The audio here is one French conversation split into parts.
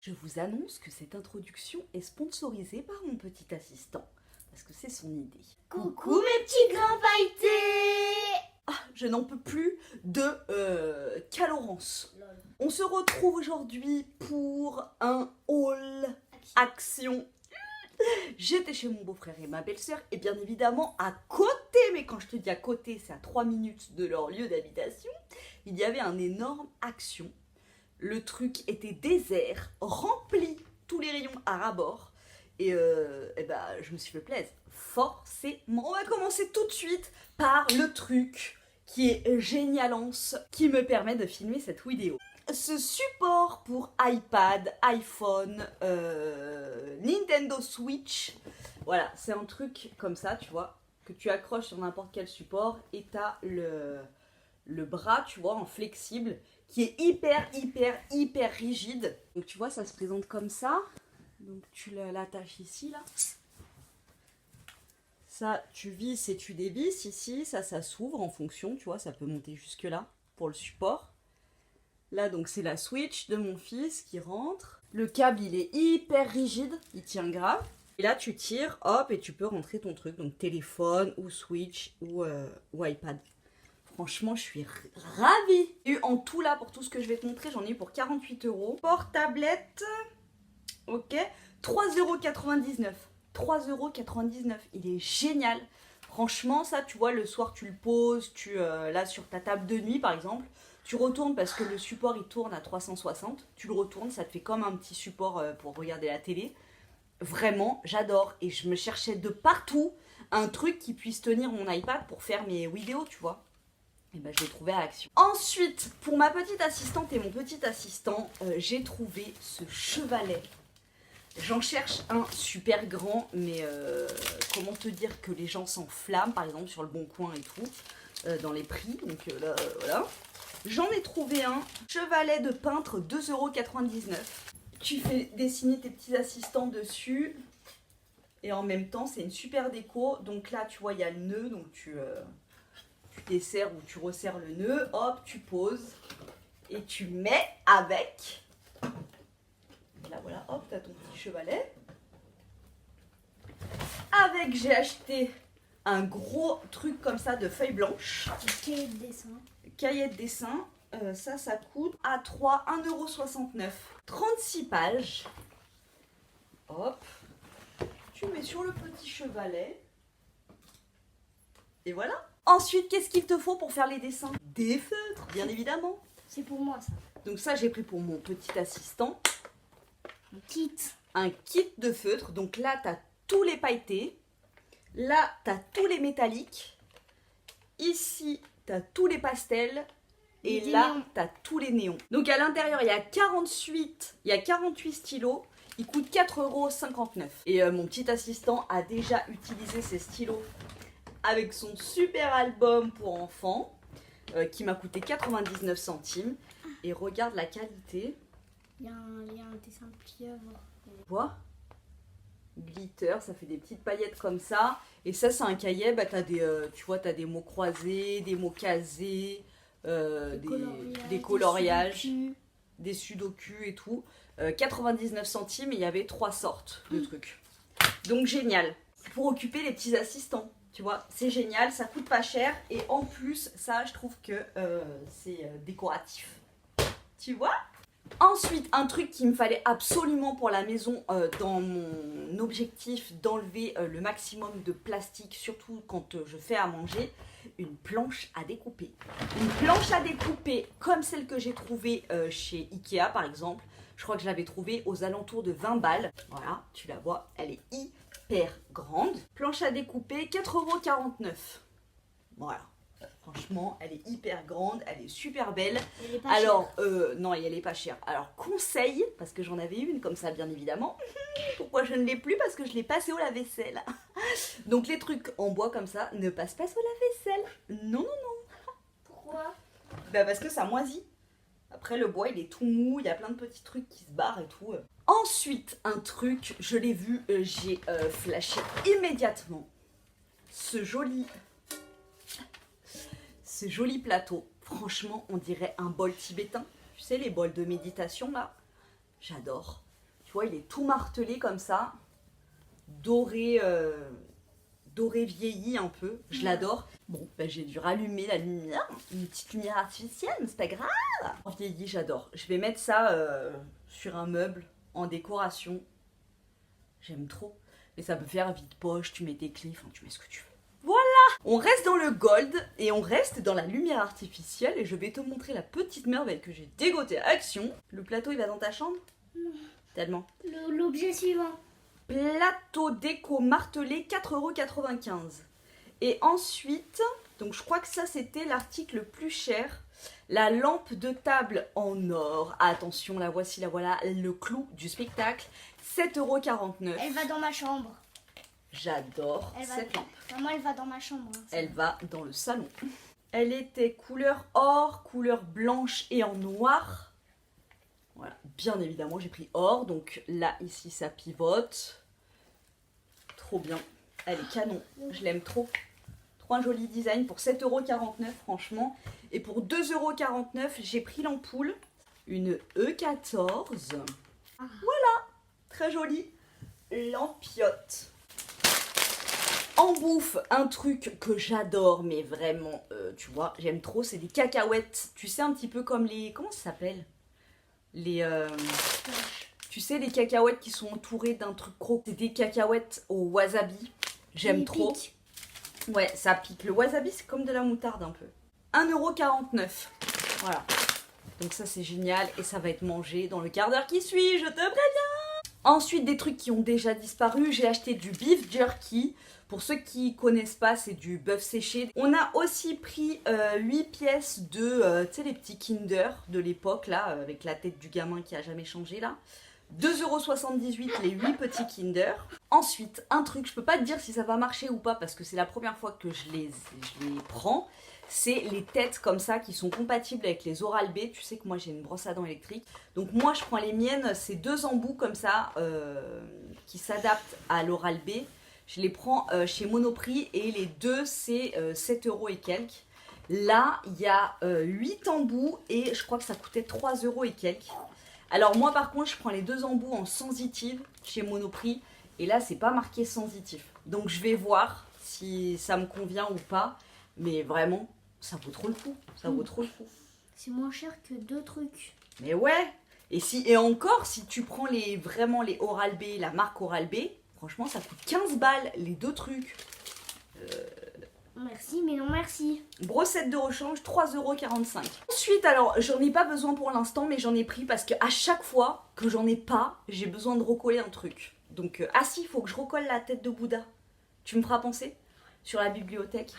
Je vous annonce que cette introduction est sponsorisée par mon petit assistant, parce que c'est son idée. Coucou mes petits grains pailletés. Ah, je n'en peux plus de Calorance. On se retrouve aujourd'hui pour un haul action. J'étais chez mon beau-frère et ma belle-sœur, et bien évidemment à côté, mais quand je te dis à côté, c'est à 3 minutes de leur lieu d'habitation, il y avait un énorme action. Le truc était désert, rempli, tous les rayons à ras-bord. Et je me suis fait plaisir, forcément. On va commencer tout de suite par le truc qui est génialance, qui me permet de filmer cette vidéo. Ce support pour iPad, iPhone, Nintendo Switch, voilà, c'est un truc comme ça, tu vois, que tu accroches sur n'importe quel support et t'as le bras, tu vois, en flexible, qui est hyper rigide. Donc tu vois, ça se présente comme ça. Donc tu l'attaches ici, là. Ça, tu visses et tu dévisses ici. Ça s'ouvre en fonction, tu vois, ça peut monter jusque là pour le support. Là, donc c'est la Switch de mon fils qui rentre. Le câble, il est hyper rigide, il tient grave. Et là, tu tires, hop, et tu peux rentrer ton truc, donc téléphone ou Switch ou iPad. Franchement, je suis ravie. Et en tout là, pour tout ce que je vais te montrer, j'en ai eu pour 48 €. Port-tablette, ok, 3,99 €. 3,99 €. Il est génial. Franchement, ça, tu vois, le soir, tu le poses, là, sur ta table de nuit, par exemple, tu retournes parce que le support, il tourne à 360. Tu le retournes, ça te fait comme un petit support pour regarder la télé. Vraiment, j'adore. Et je me cherchais de partout un truc qui puisse tenir mon iPad pour faire mes vidéos, tu vois. Et ben, je l'ai trouvé à Action. Ensuite, pour ma petite assistante et mon petit assistant, j'ai trouvé ce chevalet. J'en cherche un super grand, mais comment te dire que les gens s'enflamment, par exemple sur le Bon Coin et tout, dans les prix. Donc là, voilà. J'en ai trouvé un chevalet de peintre, 2,99 €. Tu fais dessiner tes petits assistants dessus. Et en même temps, c'est une super déco. Donc là, tu vois, il y a le nœud, donc tu desserres ou tu resserres le nœud, hop, tu poses et tu mets avec. Et là voilà, hop, t'as ton petit chevalet. Avec, j'ai acheté un gros truc comme ça de feuilles blanches. Cahier de dessin. Cahier de dessin, ça coûte à 1,69 €. 36 pages. Hop, tu mets sur le petit chevalet. Et voilà. Ensuite, qu'est-ce qu'il te faut pour faire les dessins? Des feutres, bien évidemment. C'est pour moi ça. Donc ça, j'ai pris pour mon petit assistant. Un kit. Un kit de feutres. Donc là, tu as tous les pailletés. Là, tu as tous les métalliques. Ici, tu as tous les pastels. Et là, tu as tous les néons. Donc à l'intérieur, il y a 48 stylos. Ils coûtent 4,59 €. Et mon petit assistant a déjà utilisé ces stylos avec son super album pour enfants qui m'a coûté 99 centimes. Et regarde la qualité. Il y a un dessin de pliable. Tu vois, glitter, ça fait des petites paillettes comme ça. Et ça, c'est un cahier, bah, tu vois, t'as des mots croisés, des mots casés, des coloriages, des sudoku et tout. 99 centimes, et il y avait 3 sortes de trucs. Donc génial. Pour occuper les petits assistants. Tu vois, c'est génial, ça coûte pas cher. Et en plus, ça, je trouve que c'est décoratif. Tu vois? Ensuite, un truc qu'il me fallait absolument pour la maison dans mon objectif d'enlever le maximum de plastique, surtout quand je fais à manger, une planche à découper. Une planche à découper comme celle que j'ai trouvée chez Ikea par exemple. Je crois que je l'avais trouvée aux alentours de 20 balles. Voilà, tu la vois, elle est hyper grande. Planche à découper, 4,49 €. Voilà. Franchement, elle est hyper grande, elle est super belle. Elle est pas Alors, non, et elle est pas chère. Alors, conseil, parce que j'en avais une comme ça, bien évidemment. Pourquoi je ne l'ai plus? Parce que je l'ai passée au lave-vaisselle. Donc, les trucs en bois comme ça ne passent pas au lave-vaisselle. Non, non, non. Pourquoi? Bah, parce que ça moisit. Après, le bois, il est tout mou, il y a plein de petits trucs qui se barrent et tout. Ensuite, un truc, je l'ai vu, j'ai flashé immédiatement. Ce joli plateau, franchement, on dirait un bol tibétain. Tu sais, les bols de méditation, là. J'adore. Tu vois, il est tout martelé comme ça. Doré, doré vieilli un peu. Je l'adore. Bon, bah, j'ai dû rallumer la lumière. Une petite lumière artificielle, mais c'est pas grave. Vieilli, j'adore. Je vais mettre ça sur un meuble en décoration. J'aime trop. Mais ça peut faire vide-poche, tu mets tes clés, enfin tu mets ce que tu veux. Voilà! On reste dans le gold et on reste dans la lumière artificielle et je vais te montrer la petite merveille que j'ai dégotée à Action. Le plateau, il va dans ta chambre? Non. Tellement. L'objet suivant. Plateau déco martelé, 4,95 €. Et ensuite, donc je crois que ça c'était l'article le plus cher. La lampe de table en or. Attention, la voici, la voilà, le clou du spectacle. 7,49 €. Elle va dans ma chambre. J'adore Elle va- cette lampe. Maman, elle va dans ma chambre. hein. Elle va dans le salon. Elle était couleur or, couleur blanche et en noir. Voilà, bien évidemment, j'ai pris or. Donc là, ici, ça pivote. Trop bien. Elle est canon. Je l'aime trop. Trop un joli design pour 7,49 €, franchement. Et pour 2,49 €, j'ai pris l'ampoule. Une E14. Voilà, très jolie. Lampiote. En bouffe, un truc que j'adore, mais vraiment, tu vois, j'aime trop, c'est des cacahuètes. Tu sais, un petit peu comme les... Comment ça s'appelle? Les... Tu sais, les cacahuètes qui sont entourées d'un truc croquant. C'est des cacahuètes au wasabi. J'aime Il trop. pique. Ouais, ça pique. Le wasabi, c'est comme de la moutarde un peu. 1,49 €. Voilà. Donc ça, c'est génial. Et ça va être mangé dans le quart d'heure qui suit, je te préviens. Ensuite, des trucs qui ont déjà disparu. J'ai acheté du beef jerky. Pour ceux qui connaissent pas, c'est du bœuf séché. On a aussi pris 8 pièces de, tu sais, les petits Kinder de l'époque, là, avec la tête du gamin qui a jamais changé, là. 2,78 € les 8 petits Kinder. Ensuite, un truc, je peux pas te dire si ça va marcher ou pas, parce que c'est la première fois que je les prends. C'est les têtes comme ça qui sont compatibles avec les Oral-B. Tu sais que moi j'ai une brosse à dents électrique. Donc moi je prends les miennes, c'est 2 embouts comme ça qui s'adaptent à l'Oral-B. Je les prends chez Monoprix et les deux c'est 7 € et quelques. Là il y a 8 embouts et je crois que ça coûtait 3 € et quelques. Alors moi par contre je prends les 2 embouts en sensitive chez Monoprix et là c'est pas marqué sensitif. Donc je vais voir si ça me convient ou pas. Mais vraiment ça vaut trop le coup. Ça vaut trop le coup. C'est moins cher que 2 trucs. Mais ouais. Et encore si tu prends vraiment les Oral-B, la marque Oral-B, franchement, ça coûte 15 balles, les 2 trucs. Merci, mais non merci. Brossette de rechange, 3,45 €. Ensuite, alors, j'en ai pas besoin pour l'instant, mais j'en ai pris parce que à chaque fois que j'en ai pas, j'ai besoin de recoller un truc. Donc, ah si, il faut que je recolle la tête de Bouddha. Tu me feras penser? Sur la bibliothèque.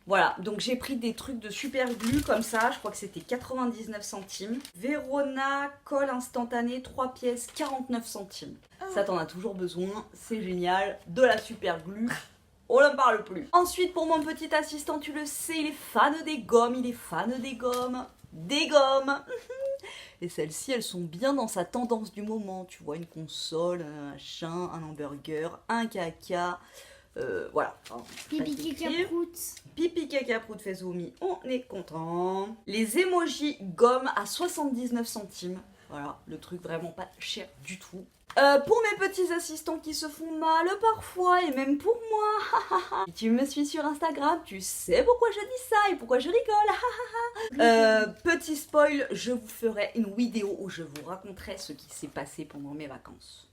Voilà, donc j'ai pris des trucs de super glue comme ça, je crois que c'était 99 centimes. Verona colle instantané, 3 pièces, 49 centimes. Ça t'en as toujours besoin, c'est génial. De la super glue, on n'en parle plus. Ensuite pour mon petit assistant, tu le sais, il est fan des gommes, il est fan des gommes. Des gommes. Et celles-ci, elles sont bien dans sa tendance du moment. Tu vois, une console, un machin, un hamburger, un caca... voilà. Pipi caca prout. Pipi caca prout fait zoumi, on est content. Les emojis gomme à 79 centimes. Voilà, le truc vraiment pas cher du tout. Pour mes petits assistants qui se font mal parfois, et même pour moi, si tu me suis sur Instagram, tu sais pourquoi je dis ça et pourquoi je rigole. Petit spoil, je vous ferai une vidéo où je vous raconterai ce qui s'est passé pendant mes vacances.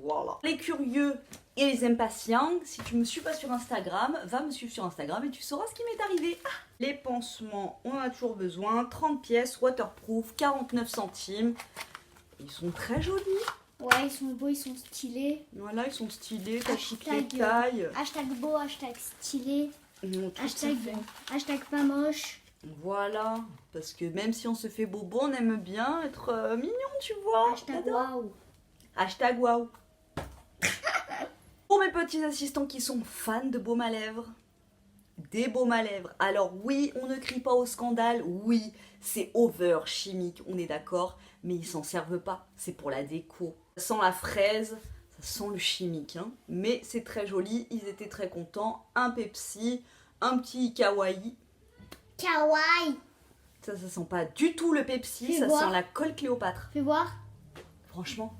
Voilà. Les curieux et les impatients, si tu me suis pas sur Instagram, va me suivre sur Instagram et tu sauras ce qui m'est arrivé. Ah, les pansements, on en a toujours besoin. 30 pièces, waterproof, 49 centimes. Ils sont très jolis. Ouais, ils sont beaux, ils sont stylés. Voilà, ils sont stylés, t'as toutes les Hashtag, tailles. Hashtag beau, hashtag stylé. Ils ont tout Hashtag, fait. hashtag pas moche. Voilà, parce que même si on se fait bobo, on aime bien être mignon, tu vois. Hashtag J'adore. waouh. Hashtag waouh. Pour mes petits assistants qui sont fans de baume à lèvres, des baumes à lèvres. Alors oui, on ne crie pas au scandale, oui, c'est over chimique, on est d'accord, mais ils s'en servent pas, c'est pour la déco. Ça sent la fraise, ça sent le chimique, hein. Mais c'est très joli, ils étaient très contents. Un Pepsi, un petit kawaii. Kawaii. Ça sent pas du tout le Pepsi, Fais ça voir. sent la colle Cléopâtre. Fais voir. Franchement,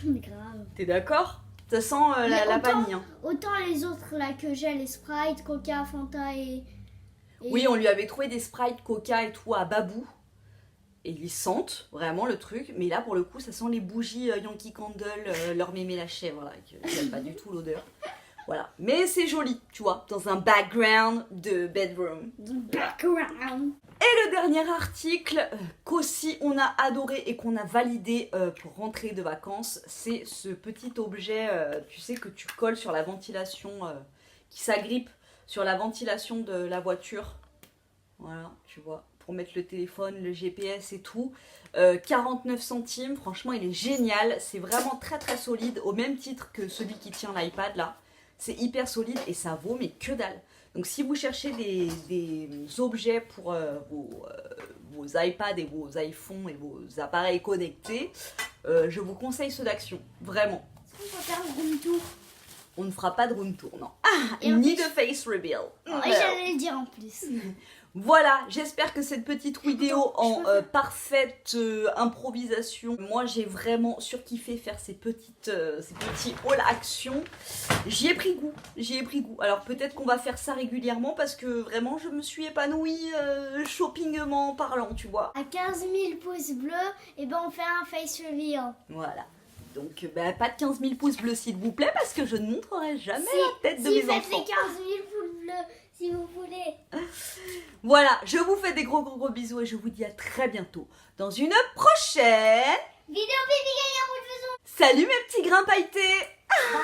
Grave. T'es d'accord? Ça sent Mais la autant- vanille. Hein. Autant les autres là que j'ai, les Sprite, Coca, Fanta et Oui, on lui avait trouvé des Sprite, Coca et tout à Babou. Et ils sentent vraiment le truc. Mais là, pour le coup, ça sent les bougies Yankee Candle, leur mémé la chèvre. Là, que j'aime pas du tout l'odeur. Voilà. Mais c'est joli, tu vois, dans un background de bedroom. background. Et le dernier article qu'aussi on a adoré et qu'on a validé pour rentrer de vacances, c'est ce petit objet, tu sais, que tu colles sur la ventilation, qui s'agrippe sur la ventilation de la voiture. Voilà, tu vois, pour mettre le téléphone, le GPS et tout. 49 centimes, franchement il est génial, c'est vraiment très très solide, au même titre que celui qui tient l'iPad là. C'est hyper solide et ça vaut mais que dalle. Donc si vous cherchez des objets pour vos iPads et vos iPhones et vos appareils connectés, je vous conseille ceux d'Action, vraiment. On va faire le room tour. On ne fera pas de room tour, non. Ah, Et en ni plus- de face reveal. Ouais, j'allais le dire en plus. Voilà, j'espère que cette petite vidéo en parfaite improvisation, moi j'ai vraiment surkiffé faire ces petits haul action. J'y ai pris goût, Alors peut-être qu'on va faire ça régulièrement parce que vraiment je me suis épanouie shoppingement parlant, tu vois. À 15 000 pouces bleus, et ben on fait un face reveal. Voilà. Donc pas de 15 000 pouces bleus s'il vous plaît parce que je ne montrerai jamais Si, la tête de si mes faites enfants. les 15 000 pouces bleus, si vous voulez. Voilà, je vous fais des gros bisous et je vous dis à très bientôt dans une prochaine... Vidéo pipi gagnant, Salut mes petits grains pailletés. Bye.